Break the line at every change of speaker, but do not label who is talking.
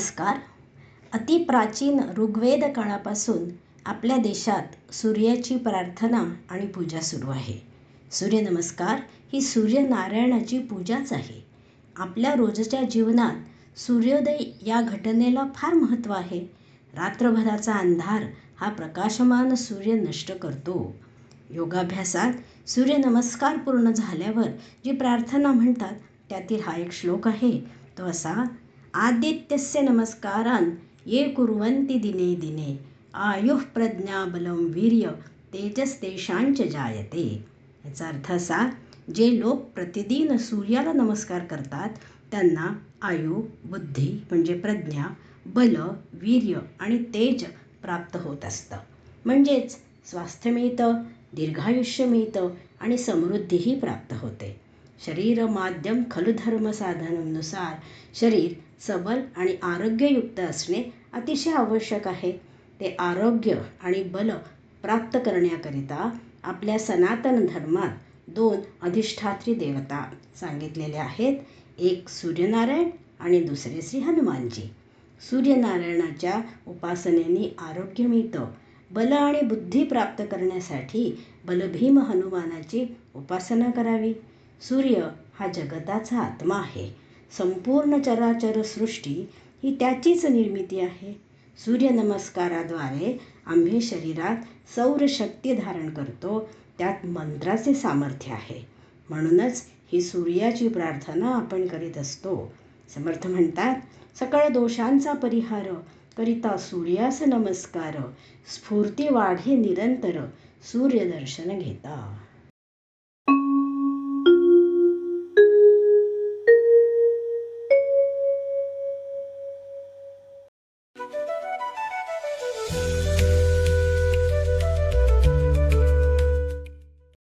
नमस्कार. अतिप्राचीन ऋग्वेद काळापासून आपल्या देशात सूर्याची प्रार्थना आणि पूजा सुरू आहे. सूर्यनमस्कार ही सूर्यनारायणाची पूजाच आहे. आपल्या रोजच्या जीवनात सूर्योदय या घटनेला फार महत्त्व आहे. रात्रभराचा अंधार हा प्रकाशमान सूर्य नष्ट करतो. योगाभ्यासात सूर्यनमस्कार पूर्ण झाल्यावर जी प्रार्थना म्हणतात त्यातील हा एक श्लोक आहे. तो असा: आदित्यस्य नमस्कारान् ये कुर्वन्ति दिने दिने आयुः प्रज्ञा बलं वीर्य तेजस्तेषांच जायते. याचा अर्थ असा: जे लोक प्रतिदिन सूर्याला नमस्कार करतात त्यांना आयु, बुद्धी म्हणजे प्रज्ञा, बल, वीर्य आणि तेज प्राप्त होत असतं. म्हणजेच स्वास्थ्य मिळतं, दीर्घायुष्य मिळतं आणि समृद्धीही प्राप्त होते. शरीर माध्यम खलु धर्म साधननुसार शरीर सबल आणि आरोग्ययुक्त असणे अतिशय आवश्यक आहे. ते आरोग्य आणि बल प्राप्त करण्याकरिता आपल्या सनातन धर्मात 2 अधिष्ठात्री देवता सांगितलेले आहेत. एक सूर्यनारायण आणि दुसरे श्री हनुमानजी. सूर्यनारायणाच्या उपासनेने आरोग्य मिळतं. बल आणि बुद्धी प्राप्त करण्यासाठी बलभीम हनुमानाची उपासना करावी. सूर्य हा जगताचा आत्मा आहे. संपूर्ण चराचर सृष्टी ही त्याचीच निर्मिती आहे. सूर्यनमस्काराद्वारे आम्ही शरीरात सौरशक्ती धारण करतो. त्यात मंत्राचे सामर्थ्य आहे. म्हणूनच ही सूर्याची प्रार्थना आपण करीत असतो. समर्थ म्हणतात: सकळ दोषांचा परिहार करिता सूर्यास नमस्कार, स्फूर्ती वाढे निरंतर सूर्यदर्शन घेता.